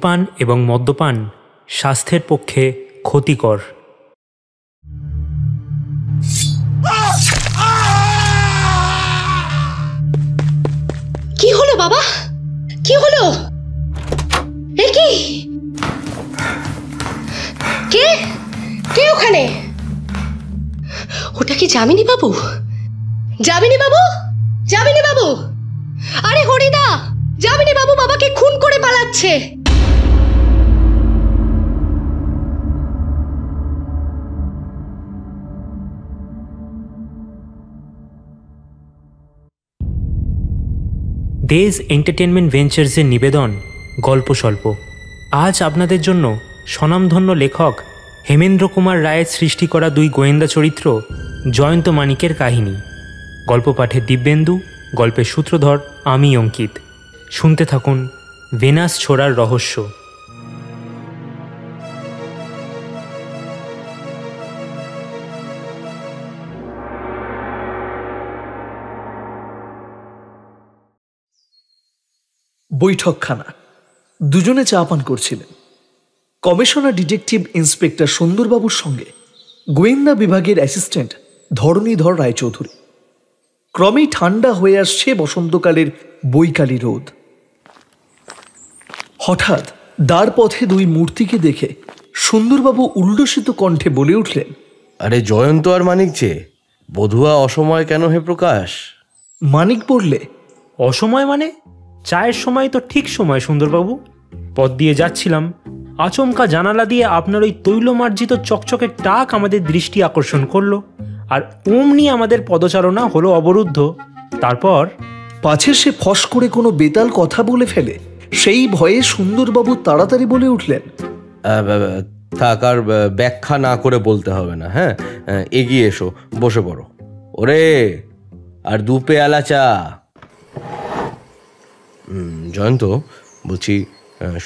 ধূমপান এবং মদ্যপান স্বাস্থ্যের পক্ষে ক্ষতিকর। কি হলো বাবা, কি হলো? এ কি? কে কে ওখানে? ওটা কি যামিনী বাবু? যামিনী বাবু, যামিনী বাবু! আরে হরিদা, যামিনী বাবু বাবাকে খুন করে পালাচ্ছে। ডেজ এন্টারটেনমেন্ট ভেঞ্চার্সের নিবেদন গল্প স্বল্প। আজ আপনাদের জন্য স্বনামধন্য লেখক হেমেন্দ্র কুমার রায়ের সৃষ্টি করা 2 গোয়েন্দা চরিত্র জয়ন্ত মানিকের কাহিনী। গল্প পাঠে দিব্যেন্দু, গল্পের সূত্রধর আমি অঙ্কিত। শুনতে থাকুন ভেনাস ছোড়ার রহস্য। বৈঠকখানা। দুজনে চা পান করছিলেন। কমিশনার ডিটেকটিভ ইন্সপেক্টর সুন্দরবাবুর সঙ্গে গোয়েন্দা বিভাগের অ্যাসিস্ট্যান্ট ধরণীধর রায়চৌধুরী। ক্রমেই ঠান্ডা হয়ে আসছে বসন্তকালের বৈকালী রোদ। হঠাৎ দ্বার পথে 2 মূর্তিকে দেখে সুন্দরবাবু উল্লসিত কণ্ঠে বলে উঠলেন, আরে জয়ন্ত আর মানিক যে, বধুয়া অসময় কেন হে প্রকাশ? মানিক বললে, অসময় মানে? চায়ের সময় তো ঠিক সময় সুন্দরবাবু। পথ দিয়ে যাচ্ছিলাম, আচমকা জানালা দিয়ে আপনার ওই তৈলমার্জিত চকচকে টাক আমাদের দৃষ্টি আকর্ষণ করলো, আর অমনি আমাদের পদচারণা হলো অবরুদ্ধ। তারপর পাছে সে ফস করে কোনো বেতাল কথা বলে ফেলে, সেই ভয়ে সুন্দরবাবু তাড়াতাড়ি বলে উঠলেন, থাক, আর ব্যাখ্যা না করে বলতে হবে না। হ্যাঁ, এগিয়ে এসো, বসে পড়ো। ওরে, আর 2 পেয়ালা চা। জয়ন্ত, বলছি,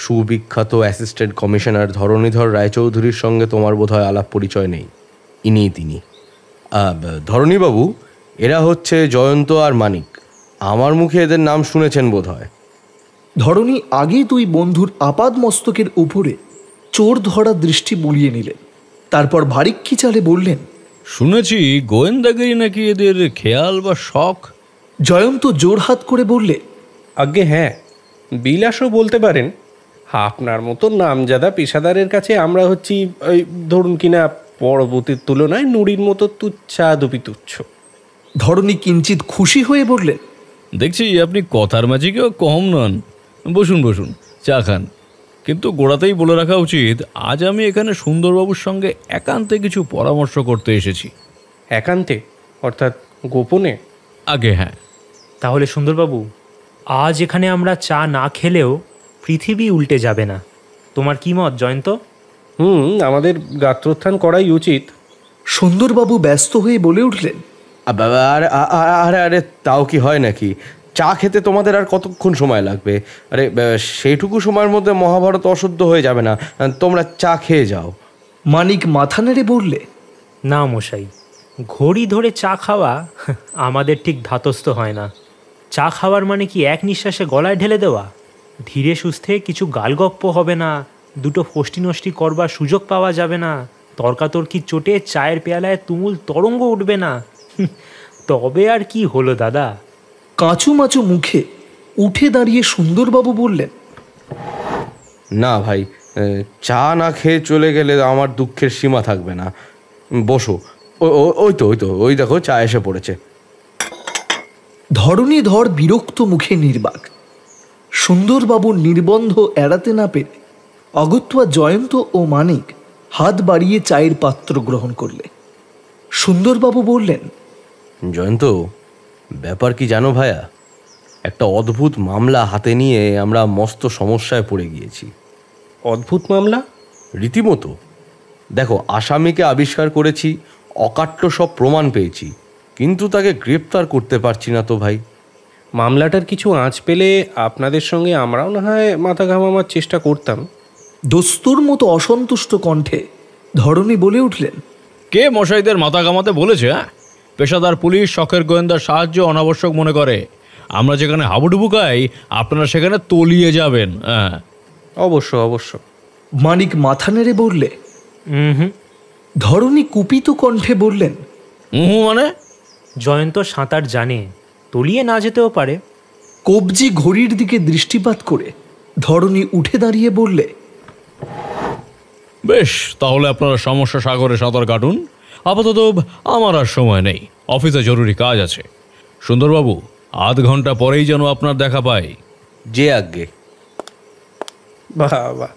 সুবিখ্যাত অ্যাসিস্ট্যান্ট কমিশনার ধরণীধর রায়চৌধুরীর সঙ্গে তোমার বোধহয় আলাপ পরিচয় নেই। ইনি তিনি। ধরণীবাবু, এরা হচ্ছে জয়ন্ত আর মানিক। আমার মুখে এদের নাম শুনেছেন বোধহয়। ধরণী আগে 2 বন্ধুর আপাদ মস্তকের উপরে চোর ধরা দৃষ্টি বুলিয়ে নিলেন। তারপর ভারিক্কি চালে বললেন, শুনেছি গোয়েন্দাগিরি নাকি এদের খেয়াল বা শখ। জয়ন্ত জোরহাত করে বললে, আজ্ঞে হ্যাঁ, বিলাসও বলতে পারেন। আপনার মতো নামজাদা পেশাদারের কাছে আমরা হচ্ছি ওই ধরুন কিনা পর্বতের তুলনায় নুড়ির মতো তুচ্ছাদপি তুচ্ছ। ধরণী কিঞ্চিত খুশি হয়ে বললেন, দেখছি আপনি কথার মাঝে কেউ কম নন। বসুন বসুন, চা খান। কিন্তু গোড়াতেই বলে রাখা উচিত, আজ আমি এখানে সুন্দরবাবুর সঙ্গে একান্তে কিছু পরামর্শ করতে এসেছি। একান্তে অর্থাৎ গোপনে? আগে হ্যাঁ। তাহলে সুন্দরবাবু, আজ এখানে আমরা চা না খেলেও পৃথিবী উল্টে যাবে না। তোমার কি মত জয়ন্ত? আমাদের গাত্রোত্থান করাই উচিত। সুন্দরবাবু ব্যস্ত হয়ে বলে উঠলেন, আরে আরে, তাও কি হয় নাকি? চা খেতে তোমাদের আর কতক্ষণ সময় লাগবে? আরে সেইটুকু সময়ের মধ্যে মহাভারত অশুদ্ধ হয়ে যাবে না। তোমরা চা খেয়ে যাও। মানিক মাথা নেড়ে বললে, না মশাই, ঘড়ি ধরে চা খাওয়া আমাদের ঠিক ধাতস্থ হয় না। চা খাওয়ার মানে কি এক নিঃশ্বাসে গলায় ঢেলে দেওয়া? ধীরে সুস্থে কিছু গালগপ্প হবে না, 2 ফষ্টি নষ্টি করবার সুযোগ পাওয়া যাবে না, তর্কাতর্কি চোটে চায়ের পেয়ালায় তুমুল তরঙ্গ উঠবে না। তবে আর কি হলো দাদা? কাঁচুমাচু মুখে উঠে দাঁড়িয়ে সুন্দরবাবু বললেন, না ভাই, চা না খেয়ে চলে গেলে আমার দুঃখের সীমা থাকবে না। বসো। ওই দেখো চা এসে পড়েছে। ধরণীধর বিরক্ত মুখে নির্বাক। সুন্দরবাবুর নির্বন্ধ এড়াতে না পেরে অগত্যা জয়ন্ত ও মানিক হাত বাড়িয়ে চায়ের পাত্র গ্রহণ করলে। সুন্দরবাবু বললেন, জয়ন্ত, ব্যাপার কি জানো ভায়া? একটা অদ্ভুত মামলা হাতে নিয়ে আমরা মস্ত সমস্যায় পড়ে গিয়েছি। অদ্ভুত মামলা? রীতিমতো। দেখো, আসামিকে আবিষ্কার করেছি, অকাট্য সব প্রমাণ পেয়েছি, কিন্তু তাকে গ্রেপ্তার করতে পারছি না তো ভাই। মামলাটার কিছু আঁচ পেলে আপনাদের সঙ্গে আমরাও না হয় মাথা ঘামাবার চেষ্টা করতাম। দস্তুর মতো অসন্তুষ্ট কণ্ঠে ধরণী বলে উঠলেন, কে মশাইদের মাথা ঘামাতে বলেছে? পেশাদার পুলিশ শখের গোয়েন্দার সাহায্য অনাবশ্যক মনে করে। আমরা যেখানে হাবুডুবু খাই, আপনারা সেখানে তলিয়ে যাবেন। অবশ্য অবশ্য। মানিক মাথা নেড়ে বললে। হুম। ধরণী কুপিত কণ্ঠে বললেন, মানে? জয়ন্ত সাঁতার জানে, তলিয়ে না যেতেও পারে। কবজি ঘড়ির দিকে দৃষ্টিপাত করে ধরণী উঠে দাঁড়িয়ে বললে, বেশ, তাহলে আপনারা সমস্যা সাগরে সাঁতার কাটুন। আপাতত আমার আর সময় নেই, অফিসে জরুরি কাজ আছে। সুন্দরবাবু, আধ ঘন্টা পরেই যেন আপনার দেখা পাই। যে আজ্ঞে। বাবা,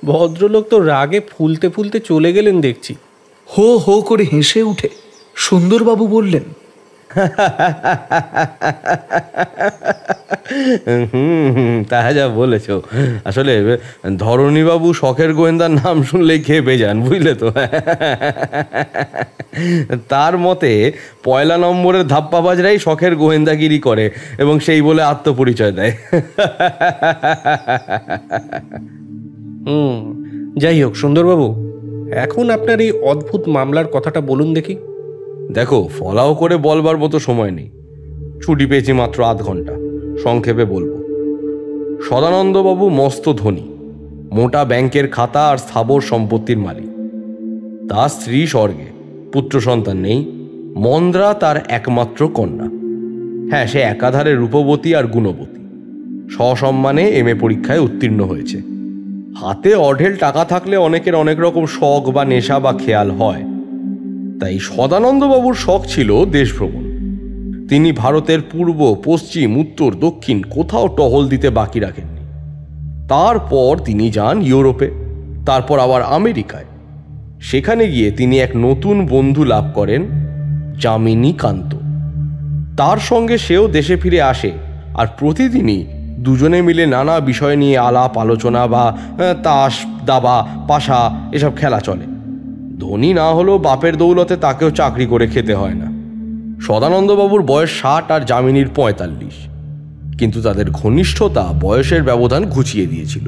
ভদ্রলোক তো রাগে ফুলতে ফুলতে চলে গেলেন দেখছি। হো হো করে হেসে উঠে সুন্দরবাবু বললেন, তা যা বলেছ। আসলে ধরণীবাবু শখের গোয়েন্দার নাম শুনলেই খেপে যান, বুঝলে তো। তার মতে 1 নম্বরের ধাপ্পাবাজরাই শখের গোয়েন্দাগিরি করে এবং সেই বলে আত্মপরিচয় দেয়। যাই হোক সুন্দরবাবু, এখন আপনার এই অদ্ভুত মামলার কথাটা বলুন দেখি। দেখো, ফলাও করে বলবার মতো সময় নেই, ছুটি পেয়েছি মাত্র আধ ঘন্টা। সংক্ষেপে বলবো, সদানন্দবাবু মস্ত ধনী, মোটা ব্যাংকের খাতা আর স্থাবর সম্পত্তির মালিক। তার স্ত্রী স্বর্গে, পুত্র সন্তান নেই। মন্দ্রা তার একমাত্র কন্যা। হ্যাঁ, সে একাধারে রূপবতী আর গুণবতী। সসম্মানে MA পরীক্ষায় উত্তীর্ণ হয়েছে। হাতে অঢেল টাকা থাকলে অনেকের অনেক রকম শখ বা নেশা বা খেয়াল হয়। তাই সদানন্দবাবুর শখ ছিল দেশভ্রমণ। তিনি ভারতের পূর্ব, পশ্চিম, উত্তর, দক্ষিণ কোথাও টহল দিতে বাকি রাখেননি। তারপর তিনি যান ইউরোপে, তারপর আবার আমেরিকায়। সেখানে গিয়ে তিনি এক নতুন বন্ধু লাভ করেন, যামিনী কান্ত। তার সঙ্গে সেও দেশে ফিরে আসে, আর প্রতিদিনই দুজনে মিলে নানা বিষয় নিয়ে আলাপ আলোচনা বা তাস, দাবা, পাশা এসব খেলা চলে। ধনী না হলেও বাপের দৌলতে তাকেও চাকরি করে খেতে হয় না। সদানন্দবাবুর বয়স 60 আর যামিনীর 45, কিন্তু তাদের ঘনিষ্ঠতা বয়সের ব্যবধান ঘুচিয়ে দিয়েছিল।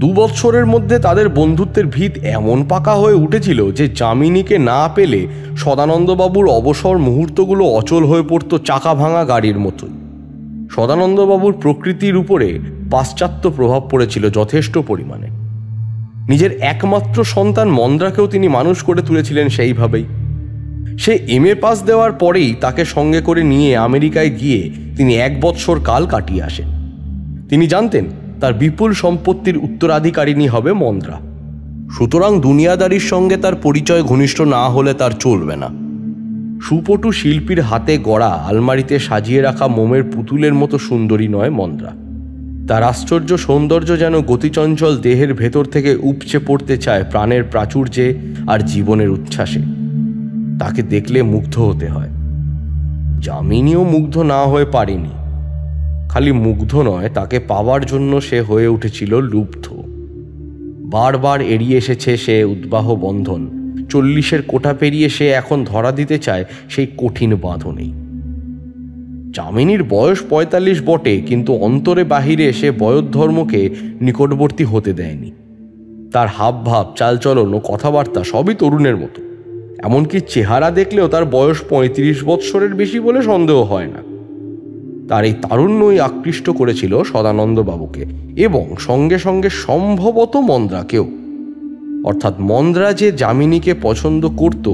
2 বৎসরের মধ্যে তাদের বন্ধুত্বের ভিত এমন পাকা হয়ে উঠেছিল যে যামিনীকে না পেলে সদানন্দবাবুর অবসর মুহূর্তগুলো অচল হয়ে পড়ত চাকা ভাঙা গাড়ির মতোই। সদানন্দবাবুর প্রকৃতির উপরে পাশ্চাত্য প্রভাব পড়েছিল যথেষ্ট পরিমাণে। নিজের একমাত্র সন্তান মন্দ্রাকেও তিনি মানুষ করে তুলেছিলেন সেইভাবেই। সে MA পাস দেওয়ার পরেই তাকে সঙ্গে করে নিয়ে আমেরিকায় গিয়ে তিনি 1 বৎসর কাল কাটিয়ে আসেন। তিনি জানতেন তার বিপুল সম্পত্তির উত্তরাধিকারিণী হবে মন্দ্রা। সুতরাং দুনিয়াদারির সঙ্গে তার পরিচয় ঘনিষ্ঠ না হলে তার চলবে না। সুপটু শিল্পীর হাতে গড়া আলমারিতে সাজিয়ে রাখা মোমের পুতুলের মতো সুন্দরী নয় মন্দ্রা। তার আশ্চর্য সৌন্দর্য যেন গতিচঞ্চল দেহের ভেতর থেকে উপচে পড়তে চায় প্রাণের প্রাচুর্যে আর জীবনের উচ্ছ্বাসে। তাকে দেখলে মুগ্ধ হতে হয়। যামিনীও মুগ্ধ না হয়ে পারেনি। খালি মুগ্ধ নয়, তাকে পাওয়ার জন্য সে হয়ে উঠেছিল লুব্ধ। বারবার এড়িয়ে এসেছে সে উদ্বাহ বন্ধন। 40-এর কোঠা পেরিয়ে সে এখন ধরা দিতে চায় সেই কঠিন বাঁধনেই। যামিনীর বয়স 45 বটে, কিন্তু অন্তরে বাহিরে সে বয়োধর্মকে নিকটবর্তী হতে দেয়নি। তার হাবভাব, চালচলন ও কথাবার্তা সবই তরুণের মতো। এমনকি চেহারা দেখলেও তার বয়স 35 বৎসরের বেশি বলে সন্দেহ হয় না। তার এই তারুণ্যই আকৃষ্ট করেছিল সদানন্দবাবুকে এবং সঙ্গে সঙ্গে সম্ভবত মন্দ্রাকেও। অর্থাৎ মন্দ্রা যে যামিনীকে পছন্দ করত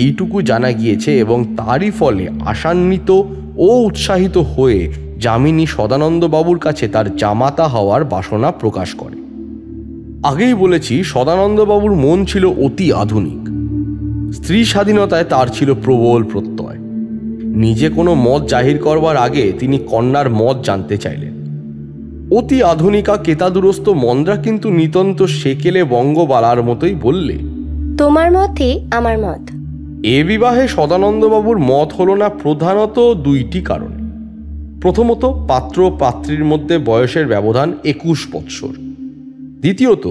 এইটুকু জানা গিয়েছে, এবং তারই ফলে আশান্বিত ও উৎসাহিত হয়ে যামিনী সদানন্দবাবুর কাছে তার জামাতা হওয়ার বাসনা প্রকাশ করে। আগেই বলেছি, সদানন্দবাবুর মন ছিল অতি আধুনিক। স্ত্রী স্বাধীনতায় তার ছিল প্রবল প্রত্যয়। নিজে কোনো মত জাহির করবার আগে তিনি কন্যার মত জানতে চাইলেন। অতি আধুনিকা কেতাদুরস্ত মন্দ্রা কিন্তু নিতন্ত সেকেলে বঙ্গবালার মতোই বললে, তোমার মতে আমার মত। এ বিবাহে সদানন্দবাবুর মত হলো না প্রধানত 2টি কারণে। প্রথমত, পাত্র পাত্রীর মধ্যে বয়সের ব্যবধান 21 বৎসর। দ্বিতীয়ত,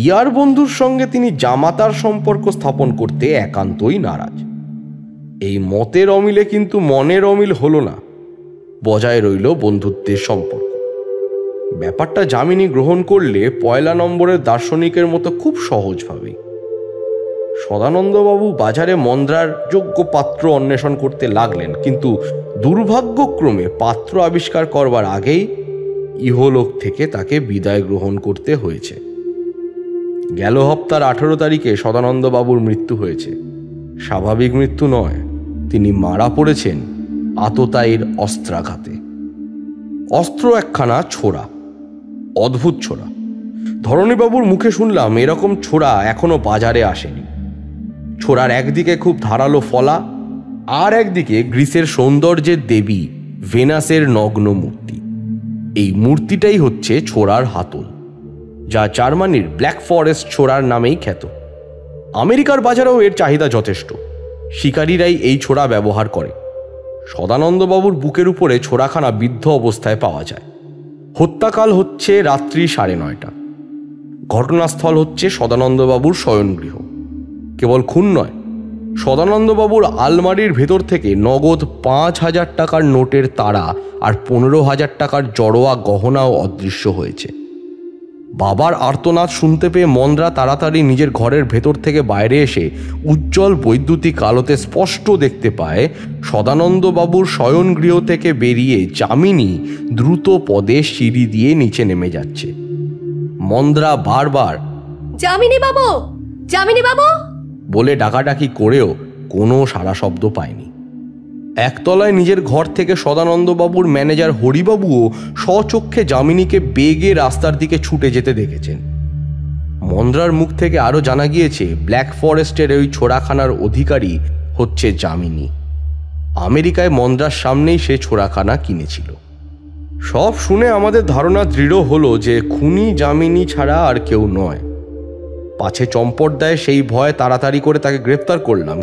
ইয়ার বন্ধুর সঙ্গে তিনি জামাতার সম্পর্ক স্থাপন করতে একান্তই নারাজ। এই মতের অমিলে কিন্তু মনের অমিল হলো না, বজায় রইল বন্ধুত্বের সম্পর্ক। ব্যাপারটা যামিনী গ্রহণ করলে 1 নম্বরের দার্শনিকের মতো খুব সহজভাবেই। সদানন্দবাবু বাজারে মন্দ্রার যোগ্য পাত্র অন্বেষণ করতে লাগলেন, কিন্তু দুর্ভাগ্যক্রমে পাত্র আবিষ্কার করবার আগেই ইহলোক থেকে তাকে বিদায় গ্রহণ করতে হয়েছে। গেল হপ্তার 18 তারিখে সদানন্দবাবুর মৃত্যু হয়েছে। স্বাভাবিক মৃত্যু নয়, তিনি মারা পড়েছেন আততায়ীর অস্ত্রাঘাতে। অস্ত্র একখানা ছোরা, অদ্ভুত ছোরা। ধরণীবাবুর মুখে শুনলাম এরকম ছোরা এখনো বাজারে আসেনি। ছোরার একদিকে খুব ধারালো ফলা, আর একদিকে গ্রিসের সৌন্দর্যের দেবী ভেনাসের নগ্ন মূর্তি। এই মূর্তিটাই হচ্ছে ছোরার হাতল, যা জার্মানির ব্ল্যাক ফরেস্ট ছোরার নামেই খ্যাত। আমেরিকার বাজারেও এর চাহিদা যথেষ্ট। শিকারীরাই এই ছোরা ব্যবহার করে। সদানন্দবাবুর বুকের উপরে ছোরাখানা বিদ্ধ অবস্থায় পাওয়া যায়। হত্যাকাল হচ্ছে রাত্রি 9:30। ঘটনাস্থল হচ্ছে সদানন্দবাবুর শয়নগৃহ। কেবল খুন নয়, সদানন্দবাবুর আলমারির ভেতর থেকে নগদ 5,000 টাকার নোটের তাড়া আর 15,000 টাকার জড়োয়া গহনাও অদৃশ্য হয়েছে। বাবার আর্তনাদ শুনতে পেয়ে মন্দ্রা তাড়াতাড়ি নিজের ঘরের ভেতর থেকে বাইরে এসে উজ্জ্বল বৈদ্যুতিক আলোতে স্পষ্ট দেখতে পায় সদানন্দবাবুর শয়নগৃহ থেকে বেরিয়ে যামিনী দ্রুত পদে সিঁড়ি দিয়ে নিচে নেমে যাচ্ছে। মন্দ্রা বারবার যামিনী বাবু, যামিনী বাবু বলে ডাকাডাকি করেও কোনো সাড়া শব্দ পায়নি। একতলায় নিজের ঘর থেকে সদানন্দবাবুর ম্যানেজার হরিবাবুও স্বচক্ষে যামিনীকে বেগে রাস্তার দিকে ছুটে যেতে দেখেছেন। মন্দ্রার মুখ থেকে আরও জানা গিয়েছে ব্ল্যাক ফরেস্টের ওই ছোড়াখানার অধিকারী হচ্ছে যামিনী। আমেরিকায় মন্দ্রার সামনেই সে ছোড়াখানা কিনেছিল। সব শুনে আমাদের ধারণা দৃঢ় হলো যে খুনি যামিনী ছাড়া আর কেউ নয়। পাছে চম্পট দেয় সেই ভয়ে তাড়াতাড়ি করে তাকে গ্রেপ্তার করলাম,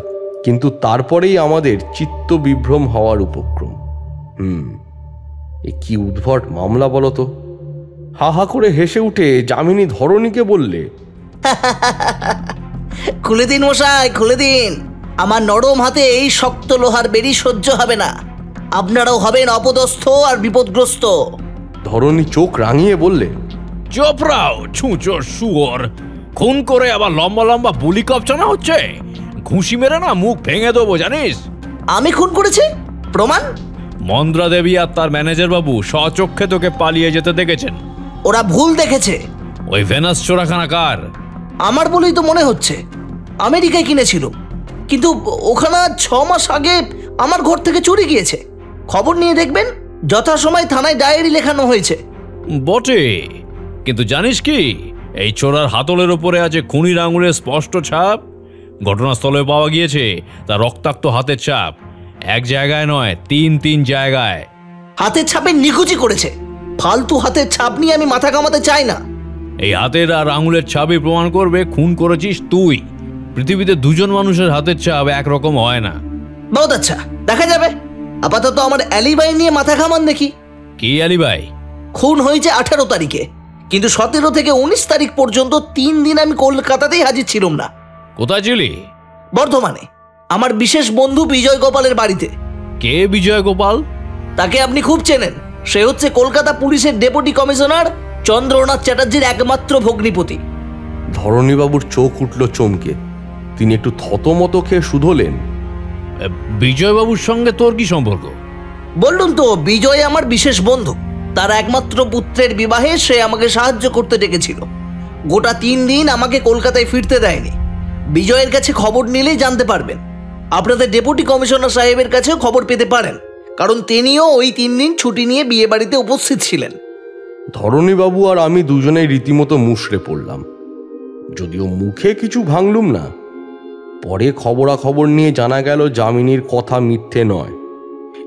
কিন্তু তারপরেই আমাদের চিত্ত বিভ্রম হওয়ার উপক্রম। এ কি উদ্ভট মামলা বলতো। হা হা করে হেসে উঠে যামিনী ধরণীকে বললে, খুলে দিন মশাই, খুলে দিন। আমার নরম হাতে এই শক্ত লোহার বেড়ি সহ্য হবে না। আপনারাও হবেন অপদস্থ আর বিপদগ্রস্ত। ধরণী চোখ রাঙিয়ে বললে, চোপড়াও ছুঁচো শুয়োর, খুন করে আবার লম্বা লম্বা বুলি কপচানা হচ্ছে। ঘুষি মেরে না মুখ ভেঙে দেবো জানিস। আমি খুন করেছি? প্রমাণ? মন্দ্রা দেবী আর তার ম্যানেজার বাবু স্বচক্ষে তোকে পালিয়ে যেতে দেখেছেন। ওরা ভুল দেখেছে। ওই ভেনাস চোরাখানা কার? আমার বলেই তো মনে হচ্ছে। আমেরিকায় কিনেছিল, কিন্তু ওখানে 6 মাস আগে আমার ঘর থেকে চুরি গিয়েছে। খবর নিয়ে দেখবেন, যথাসময় থানায় ডায়েরি লেখানো হয়েছে। বটে, কিন্তু জানিস কি এই চোরার হাতলের উপরে আছে খুনির আঙুলের স্পষ্ট ছাপ। ঘটনাস্থলে পাওয়া গিয়েছে তার রক্তাক্ত হাতের ছাপ। এক জায়গায় নয়, 3 জায়গায়। হাতের ছাপে নিখুঁজি করেছে। ফালতু হাতের ছাপ নিয়ে আমি মাথা কামাতে চাই না। এই হাতের আর আঙুলের ছাপই প্রমাণ করবে খুন করেছিস তুই। পৃথিবীতে দুজন মানুষের হাতের ছাপ একরকম হয় না। বহুত আচ্ছা, দেখা যাবে। আপাতত আমার অ্যালিবাই নিয়ে মাথা ঘামান দেখি। কি অ্যালিবাই? খুন হয়েছে 18 তারিখে, কিন্তু 17 থেকে 19 তারিখ পর্যন্ত 3 দিন আমি কলকাতাতেই হাজির ছিলাম না। কোথায় ছিলি? বর্ধমানে, আমার বিশেষ বন্ধু বিজয় গোপালের বাড়িতে। কে বিজয় গোপাল? তাকে আপনি খুব চেনেন। সে হচ্ছে কলকাতা পুলিশের ডেপুটি কমিশনার চন্দ্রনাথ চ্যাটার্জির একমাত্র ভগ্নিপতি। ধরণীবাবুর চোখ উঠল চমকে। তিনি একটু থতমত খেয়ে শুধলেন, বিজয়বাবুর সঙ্গে তোর কি সম্পর্ক? বললুন তো, বিজয় আমার বিশেষ বন্ধু। তার একমাত্র পুত্রের বিবাহে সে আমাকে সাহায্য করতে ডেকেছিল। গোটা 3 দিন আমাকে কলকাতায় ফিরতে দেয়নি। বিজয়ের কাছে খবর নিলেই জানতে পারবেন। আপনাদের ডেপুটি কমিশনার সাহেবের কাছেও খবর পেতে পারেন, কারণ তিনিও ওই 3 দিন ছুটি নিয়ে বিয়ে বাড়িতে উপস্থিত ছিলেন। ধরণীবাবু আর আমি দুজনেই রীতিমতো মুষড়ে পড়লাম, যদিও মুখে কিছু ভাঙলুম না। পরে খবরাখবর নিয়ে জানা গেল যামিনীর কথা মিথ্যে নয়।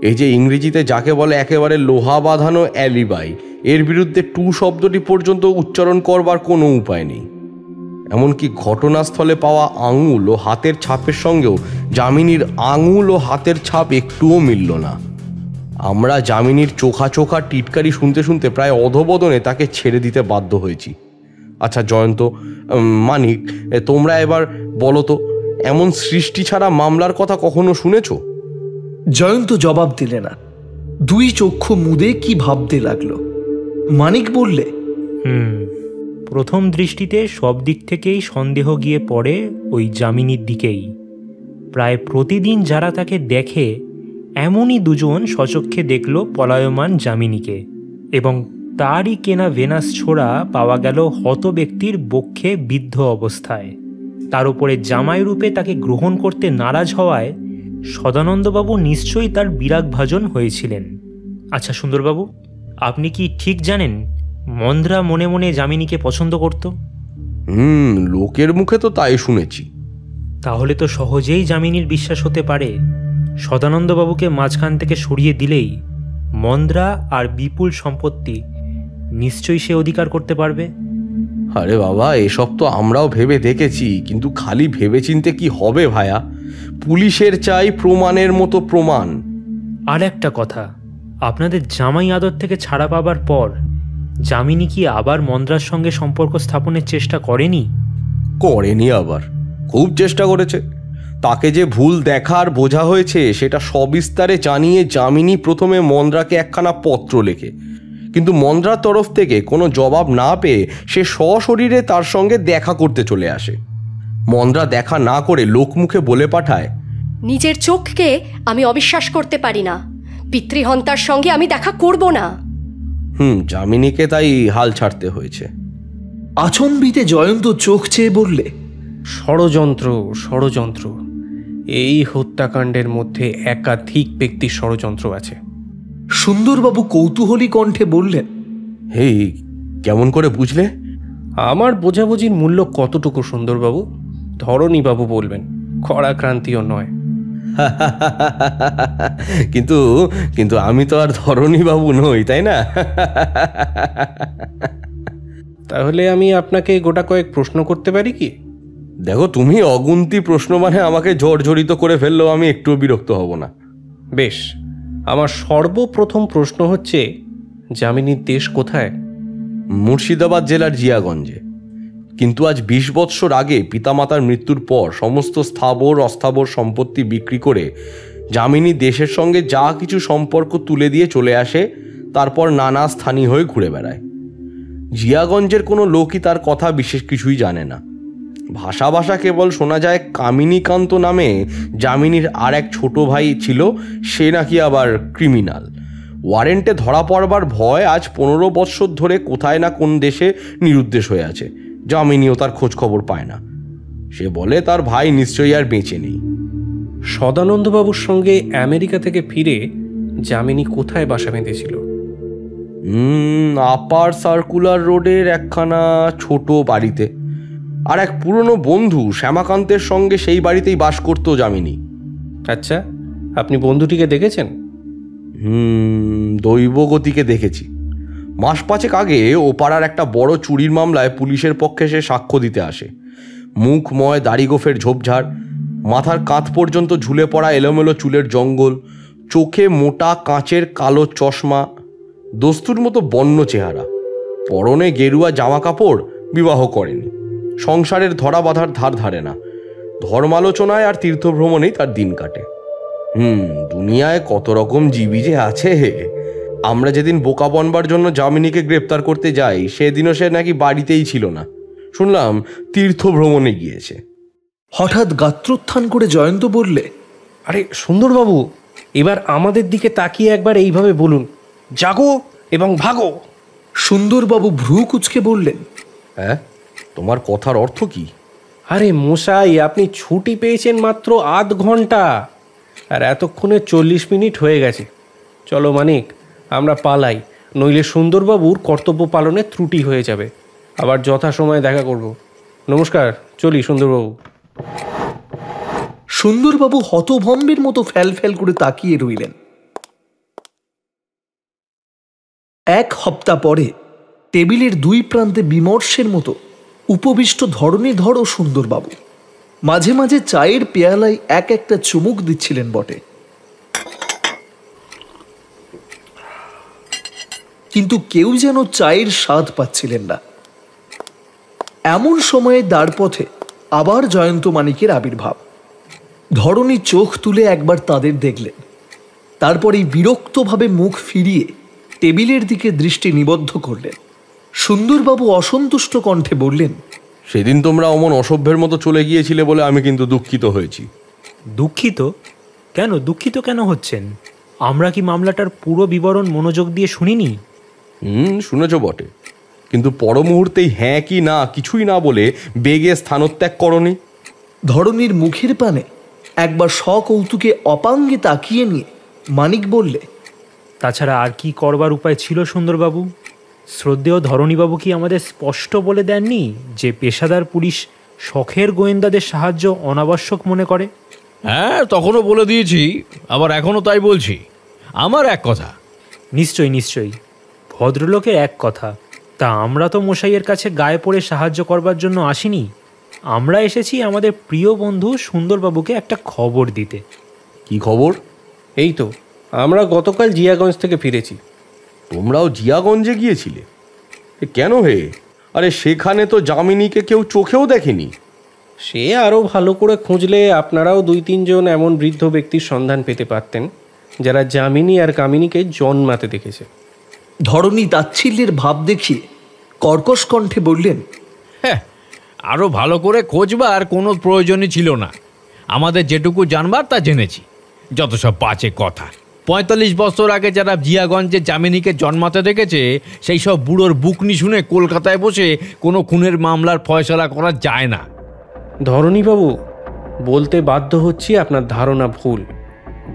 এই যে ইংরেজিতে যাকে বলে একেবারে লোহা বাঁধানো অ্যালিবাই, এর বিরুদ্ধে টু শব্দটি পর্যন্ত উচ্চারণ করবার কোনো উপায় নেই। এমনকি ঘটনাস্থলে পাওয়া আঙুল ও হাতের ছাপের সঙ্গেও যামিনীর আঙুল ও হাতের ছাপ একটুও মিলল না। আমরা যামিনীর চোখা চোখা টিটকারি শুনতে শুনতে প্রায় অধোবদনে তাকে ছেড়ে দিতে বাধ্য হয়েছি। আচ্ছা জয়ন্ত, মানিক, তোমরা এবার বলো তো, এমন সৃষ্টি ছাড়া মামলার কথা কখনো শুনেছ? জয়ন্ত জবাব দিলে না। 2 চক্ষু মুদে কি ভাবতে লাগলো। মানিক বললে, প্রথম দৃষ্টিতে সব দিক থেকেই সন্দেহ গিয়ে পড়ে ওই যামিনীর দিকেই। প্রায় প্রতিদিন যারা তাকে দেখে, এমনই 2জন স্বচক্ষে দেখল পলায়মান যামিনীকে, এবং তারই কেনা ভেনাস ছোড়া পাওয়া গেল হত ব্যক্তির বক্ষে বিদ্ধ অবস্থায়। তার উপরে জামাই রূপে তাকে গ্রহণ করতে নারাজ হওয়ায় সদানন্দবাবু নিশ্চয়ই তার বিরাগভাজন হয়েছিলেন। আচ্ছা সুন্দরবাবু, আপনি কি ঠিক জানেন মন্দ্রা মনে মনে যামিনীকে পছন্দ করত? লোকের মুখে তো তাই শুনেছি। তাহলে তো সহজেই যামিনীর বিশ্বাস হতে পারে সদানন্দবাবুকে মাঝখান থেকে সরিয়ে দিলেই মন্দ্রা আর বিপুল সম্পত্তি নিশ্চয়ই সে অধিকার করতে পারবে। আরে বাবা, এসব তো আমরাও ভেবে দেখেছি, কিন্তু খালি ভেবেচিন্তে কি হবে ভায়া? পুলিশের চাই প্রমাণের মতো প্রমাণ। আর একটা কথা, আপনাদের জামাই আদর থেকে ছাড়া পাবার পর যামিনী কি আবার মন্দ্রার সঙ্গে সম্পর্ক স্থাপনের চেষ্টা করেনি? করেনি, আবার খুব চেষ্টা করেছে। তাকে যে ভুল দেখার বোঝা হয়েছে সেটা সবিস্তারে জানিয়ে যামিনী প্রথমে মন্দ্রাকে একখানা পত্র লেখে, কিন্তু মন্দ্রার তরফ থেকে কোনো জবাব না পেয়ে সে সশরীরে তার সঙ্গে দেখা করতে চলে আসে। মন্দ্রা দেখা না করে লোকমুখে বলে পাঠায়, নিজের চোখকে আমি অবিশ্বাস করতে পারি না, পিতৃহন্তার সঙ্গে আমি দেখা করব না। যামিনীকে তাই হাল ছাড়তে হয়েছে। আচম্বিতে জয়ন্ত চোখ চেয়ে বললে, ষড়যন্ত্র, ষড়যন্ত্র। এই হত্যাকাণ্ডের মধ্যে একাধিক ব্যক্তির ষড়যন্ত্র আছে। সুন্দরবাবু কৌতূহলী কণ্ঠে বললেন, হেই, কেমন করে বুঝলে? আমার বোঝাবুঝির মূল্য কতটুকু সুন্দরবাবু ধরণীবাবু বলবেন, খরাক্রান্তিও নয়। কিন্তু কিন্তু আমি তো আর ধরণীবাবু নই, তাই না? তাহলে আমি আপনাকে গোটা কয়েক প্রশ্ন করতে পারি কি? দেখো, তুমি অগুন্তি প্রশ্ন মানে আমাকে জর্জরিত করে ফেললেও আমি একটুও বিরক্ত হব না। বেশ, আমার সর্বপ্রথম প্রশ্ন হচ্ছে, যামিনীর দেশ কোথায়? মুর্শিদাবাদ জেলার জিয়াগঞ্জে। কিন্তু আজ 20 বৎসর আগে পিতামাতার মৃত্যুর পর সমস্ত স্থাবর অস্থাবর সম্পত্তি বিক্রি করে যামিনী দেশের সঙ্গে যা কিছু সম্পর্ক তুলে দিয়ে চলে আসে, তারপর নানা স্থানীয় হয়ে ঘুরে বেড়ায়। জিয়াগঞ্জের কোনো লোকই তার কথা বিশেষ কিছুই জানে না। ভাষা ভাষা কেবল শোনা যায় কামিনীকান্ত নামে যামিনীর আর এক ছোট ভাই ছিল, সে নাকি আবার ক্রিমিনাল। ওয়ারেন্টে ধরা পড়বার ভয় আজ 15 বৎসর ধরে কোথায় না কোন দেশে নিরুদ্দেশ হয়ে আছে। যামিনীও তার খোঁজ খবর পায় না। সে বলে তার ভাই নিশ্চয়ই আর বেঁচে নেই। সদানন্দবাবুর সঙ্গে আমেরিকা থেকে ফিরে যামিনী কোথায় বাসা বেঁধেছিল? আপার সার্কুলার রোডের একখানা ছোট বাড়িতে। আর এক পুরনো বন্ধু শ্যামাকান্তের সঙ্গে সেই বাড়িতেই বাস করতো যামিনী। আচ্ছা, আপনি বন্ধুটিকে দেখেছেন? দৈবগতিকে দেখেছি। মাস 5 আগে ও পাড়ার একটা বড় চুরির মামলায় পুলিশের পক্ষে সে সাক্ষ্য দিতে আসে। মুখময় দাড়িগোফের ঝোপঝাড়, মাথার কাঁধ পর্যন্ত ঝুলে পড়া এলোমেলো চুলের জঙ্গল, চোখে মোটা কাঁচের কালো চশমা, দস্তুর মতো বন্য চেহারা, পরনে গেরুয়া জামা কাপড়। বিবাহ করেনি, সংসারের ধরা বাঁধার ধার ধারে না, ধর্মালোচনায় আর তীর্থভ্রমণেই তার দিন কাটে। দুনিয়ায় কত রকম জীবী যে আছে। আমরা যেদিন বোকা বনবার জন্য যামিনীকে গ্রেপ্তার করতে যাই, সেদিনও সে নাকি বাড়িতেই ছিল না, শুনলাম তীর্থভ্রমণে গিয়েছে। হঠাৎ গাত্রোত্থান করে জয়ন্ত বললে, আরে সুন্দরবাবু, এবার আমাদের দিকে তাকিয়ে একবার এইভাবে বলুন, জাগো এবং ভাগো। সুন্দরবাবু ভ্রু কুঁচকে বললেন, হ্যাঁ, তোমার কথার অর্থ কি? আরে মশাই, আপনি ছুটি পেয়েছেন মাত্র আধ ঘন্টা, আর এতক্ষণে 40 মিনিট হয়ে গেছে। চলো মানিক, আমরা পালাই, নইলে সুন্দরবাবুর কর্তব্য পালনে ত্রুটি হয়ে যাবে। আবার যথাসময়ে দেখা করব। নমস্কার, চলি সুন্দরবাবু। সুন্দরবাবু হতভম্বের মতো ফ্যাল ফ্যাল করে তাকিয়ে রইলেন। 1 সপ্তাহ পরে টেবিলের 2 প্রান্তে বিমর্ষের মতো উপবিষ্ট ধরণীধর ও সুন্দরবাবু মাঝে মাঝে চায়ের পেয়ালায় এক একটা চুমুক দিচ্ছিলেন বটে, কিন্তু কেউ যেন চায়ের স্বাদ পাচ্ছিলেন না। এমন সময়ে দ্বারপথে আবার জয়ন্ত মানিকের আবির্ভাব। ধরণী চোখ তুলে একবার তাদের দেখলেন, তারপরেই বিরক্তভাবে মুখ ফিরিয়ে টেবিলের দিকে দৃষ্টি নিবদ্ধ করলেন। সুন্দরবাবু অসন্তুষ্ট কণ্ঠে বললেন, সেদিন তোমরা অমন অসভ্যের মতো চলে গিয়েছিলে বলে আমি কিন্তু দুঃখিত হয়েছি। দুঃখিত কেন? দুঃখিত কেন হচ্ছেন? আমরা কি মামলাটার পুরো বিবরণ মনোযোগ দিয়ে শুনিনি? শুনেছ বটে, কিন্তু পর মুহূর্তেই হ্যাঁ কি না কিছুই না বলে বেগে স্থানত্যাগ করনি। ধরনীর মুখের পানে একবার সকৌতুকে অপাঙ্গে তাকিয়ে নিয়ে মানিক বললে, তাছাড়া আর কি করবার উপায় ছিল সুন্দরবাবু? শ্রদ্ধেয় ধরণীবাবু কি আমাদের স্পষ্ট বলে দেননি যে পেশাদার পুলিশ শখের গোয়েন্দাদের সাহায্য অনাবশ্যক মনে করে? হ্যাঁ, তখনও বলে দিয়েছি, আবার এখনও তাই বলছি। আমার এক কথা। নিশ্চয়ই নিশ্চয়ই, ভদ্রলোকের এক কথা। তা আমরা তো মশাইয়ের কাছে গায়ে পড়ে সাহায্য করবার জন্য আসিনি। আমরা এসেছি আমাদের প্রিয় বন্ধু সুন্দরবাবুকে একটা খবর দিতে। কি খবর? এই তো আমরা গতকাল জিয়াগঞ্জ থেকে ফিরেছি। তোমরাও জিয়াগঞ্জে গিয়েছিলে? কেন হে? আরে সেখানে তো যামিনীকে কেউ চোখেও দেখেনি। সে আরও ভালো করে খুঁজলে আপনারাও 2-3 জন এমন বৃদ্ধ ব্যক্তির সন্ধান পেতে পারতেন যারা যামিনী আর কামিনীকে জন্মাতে দেখেছে। ধরণী তাচ্ছিল্যের ভাব দেখিয়ে কর্কশ কণ্ঠে বললেন, হ্যাঁ, আরও ভালো করে খোঁজবার কোনো প্রয়োজনই ছিল না। আমাদের যেটুকু জানবার তা জেনেছি। যত সব বাজে কথা। 45 বছর আগে যারা জিয়াগঞ্জে যামিনীকে জন্মাতে দেখেছে, সেই সব বুড়োর বুকনি শুনে কলকাতায় বসে কোনো খুনের মামলার ফয়সলা করা যায় না। ধরণীবাবু, বলতে বাধ্য হচ্ছি আপনার ধারণা ভুল।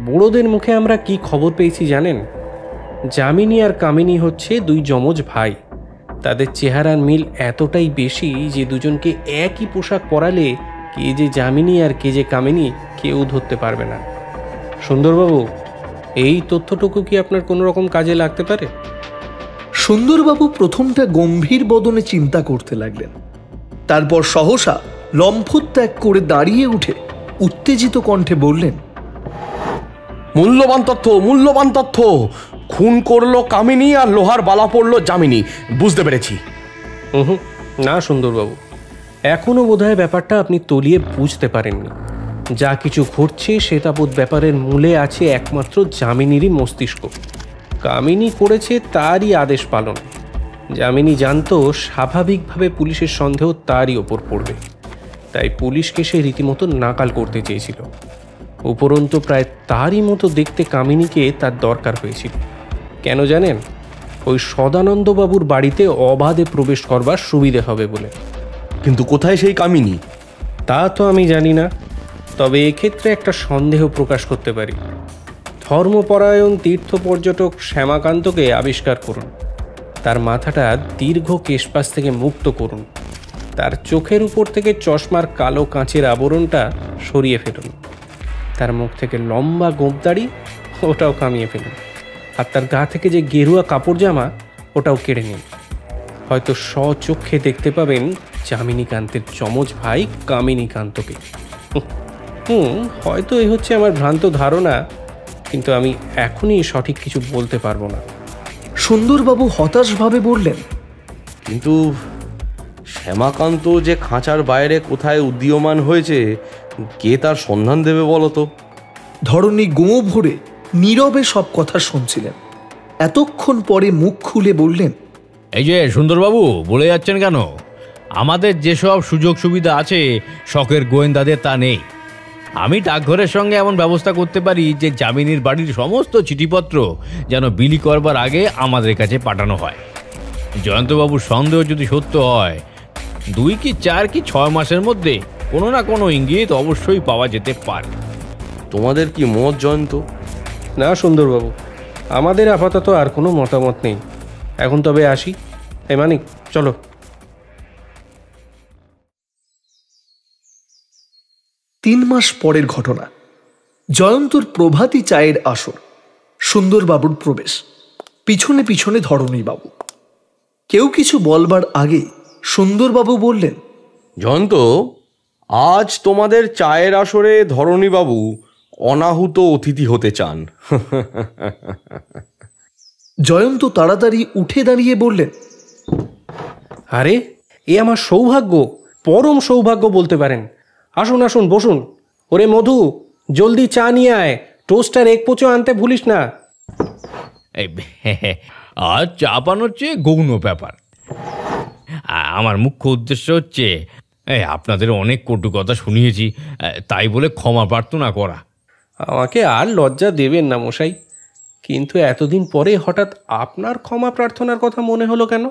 বুড়োদের মুখে আমরা কি খবর পেয়েছি জানেন? যামিনী আর কামিনী হচ্ছে 2 যমজ ভাই। তাদের চেহারার মিল এতটাই বেশি যে দুজনকে একই পোশাক পরালে কে যে যামিনী আর কে যে কামিনী কেউ ধরতে পারবে না। সুন্দরবাবু, এই তথ্যটুকু কি আপনার কোনো রকম কাজে লাগতে পারে? সুন্দরবাবু প্রথমটা গম্ভীর বদনে চিন্তা করতে লাগলেন। তারপর সহসা লম্ফত্যাগ করে দাঁড়িয়ে উঠে উত্তেজিত কণ্ঠে বললেন, মূল্যবান তথ্য, মূল্যবান তথ্য! খুন করলো কামিনী আর লোহার বালা পড়লো যামিনী, বুঝতে পেরেছি। না সুন্দরবাবু, এখনও বোধহয় ব্যাপারটা আপনি তলিয়ে বুঝতে পারেননি। যা কিছু ঘটছে সে তাবৎ ব্যাপারের মূলে আছে একমাত্র যামিনীরই মস্তিষ্ক। কামিনী করেছে তারই আদেশ পালন। যামিনী জানতো স্বাভাবিকভাবে পুলিশের সন্দেহ তারই ওপর পড়বে, তাই পুলিশকে সে রীতিমতো নাকাল করতে চেয়েছিল। উপরন্তু প্রায় তারই মতো দেখতে কামিনীকে তার দরকার হয়েছিল। কেন জানেন? ওই সদানন্দবাবুর বাড়িতে অবাধে প্রবেশ করবার সুবিধে হবে বলে। কিন্তু কোথায় সেই কামিনী? তা তো আমি জানি না, তবে এক্ষেত্রে একটা সন্দেহ প্রকাশ করতে পারি। ধর্মপরায়ণ তীর্থ পর্যটক শ্যামাকান্তকে আবিষ্কার করুন। তার মাথাটা দীর্ঘ কেশপাশ থেকে মুক্ত করুন। তার চোখের উপর থেকে চশমার কালো কাঁচের আবরণটা সরিয়ে ফেলুন। তার মুখ থেকে লম্বা গোঁপদাড়ি, ওটাও কামিয়ে ফেলুন। আর তার গা থেকে যে গেরুয়া কাপড় জামা, ওটাও কেড়ে নিন। হয়তো স্বচক্ষে দেখতে পাবেন যামিনীকান্তের যমজ ভাই কামিনীকান্তকে। হয়তো এই হচ্ছে আমার ভ্রান্ত ধারণা, কিন্তু আমি এখনই সঠিক কিছু বলতে পারবো না। সুন্দরবাবু হতাশভাবে বললেন, কিন্তু শ্যামাকান্ত যে খাঁচার বাইরে কোথায় উদীয়মান হয়েছে, কে তার সন্ধান দেবে বলো তো? ধরণী গোঁ ভরে নীরবে সব কথা শুনছিলেন। এতক্ষণ পরে মুখ খুলে বললেন, এই যে সুন্দরবাবু, বলে যাচ্ছেন কেন? আমাদের যেসব সুযোগ সুবিধা আছে শখের গোয়েন্দাদের তা নেই। আমি ডাকঘরের সঙ্গে এমন ব্যবস্থা করতে পারি যে যামিনীর বাড়ির সমস্ত চিঠিপত্র যেন বিলি করবার আগে আমাদের কাছে পাঠানো হয়। জয়ন্তবাবুর সন্দেহ যদি সত্য হয়, 2 কি 4 কি 6 মাসের মধ্যে কোনো না কোনো ইঙ্গিত অবশ্যই পাওয়া যেতে পারে। তোমাদের কি মত জয়ন্ত? না সুন্দরবাবু, আমাদের আপাতত আর কোনো মতামত নেই। এখন তবে আসি। মানিক, চলো। 3 মাস পরের ঘটনা। জয়ন্তর প্রভাতী চায়ের আসর, সুন্দরবাবুর প্রবেশ, পিছনে পিছনে ধরণীবাবু। কেউ কিছু বলবার আগে সুন্দরবাবু বললেন, জয়ন্ত, আজ তোমাদের চায়ের আসরে ধরণীবাবু অনাহুত অতিথি হতে চান। জয়ন্ত তাড়াতাড়ি উঠে দাঁড়িয়ে বললেন, আরে, এ আমার সৌভাগ্য, পরম সৌভাগ্য বলতে পারেন। আসুন আসুন, বসুন। ওরে মধু, জলদি চা নিয়ে আয়। টোস্টার 1 পোচো আনতে ভুলিস না। আর চা পানোর চেয়ে গৌণ ব্যাপার। আমার মুখ্য উদ্দেশ্য হচ্ছে আপনাদের অনেক কটু কথা শুনিয়েছি, তাই বলে ক্ষমা প্রার্থনা করা। আমাকে আর লজ্জা দেবেন না মশাই। কিন্তু এতদিন পরে হঠাৎ আপনার ক্ষমা প্রার্থনার কথা মনে হলো কেন?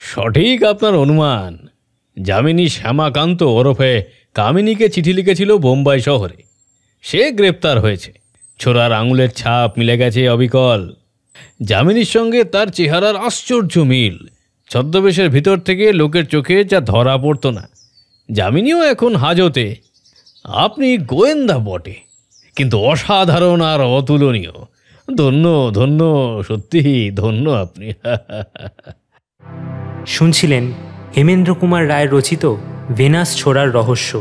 সঠিক আপনার অনুমান। যামিনী শ্যামাকান্ত ওরফে কামিনীকে চিঠি লিখেছিল বোম্বাই শহরে। সে গ্রেপ্তার হয়েছে। ছোড়ার আঙুলের ছাপ মিলে গেছে অবিকল। যামিনীর সঙ্গে তার চেহারার আশ্চর্য মিল। ছদ্মবেশের ভিতর থেকে লোকের চোখে যা ধরা পড়তো না। যামিনীও এখন হাজতে। আপনি গোয়েন্দা বটে, কিন্তু অসাধারণ আর অতুলনীয়। ধন্য ধন্য, সত্যি ধন্য আপনি। শুনছিলেন হেমেন্দ্র কুমার রায়ের রচিত ভেনাস ছোড়ার রহস্য।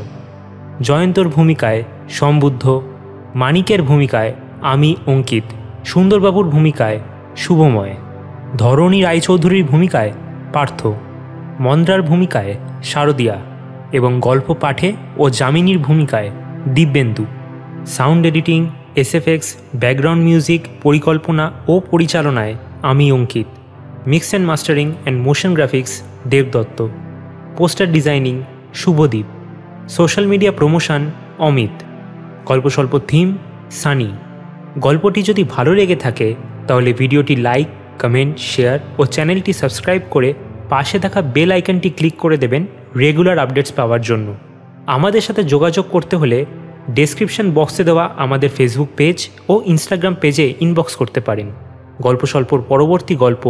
জয়ন্তর ভূমিকায় সম্বুদ্ধ, মানিকের ভূমিকায় আমি অঙ্কিত, সুন্দরবাবুর ভূমিকায় শুভময়, ধরণী রায়চৌধুরীর ভূমিকায় পার্থ, মন্দ্রার ভূমিকায় শারদিয়া এবং গল্প পাঠে ও যামিনীর ভূমিকায় Dibyendu. Sound editing, SFX, background music, পরিকল্পনা ও পরিচালনায় আমি Ankit. Mix and mastering and motion graphics Debdatta. Poster designing Shubhadeep. Social media promotion Amit. Golposwolpo theme Sunny. গল্পটি যদি ভালো লেগে থাকে তাহলে ভিডিওটি লাইক, কমেন্ট, শেয়ার ও চ্যানেলটি সাবস্ক্রাইব করে পাশে থাকা বেল আইকনটি ক্লিক করে দেবেন রেগুলার আপডেটস পাওয়ার জন্য। আমাদের সাথে যোগাযোগ করতে হলে ডেসক্রিপশন বক্সে দেওয়া আমাদের ফেসবুক পেজ ও ইনস্টাগ্রাম পেজে ইনবক্স করতে পারেন। গল্পস্বল্পর পরবর্তী গল্প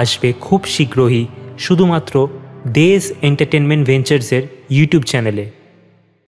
আসবে খুব শীঘ্রই শুধুমাত্র দেশ এন্টারটেনমেন্ট ভেঞ্চার্সের ইউটিউব চ্যানেলে।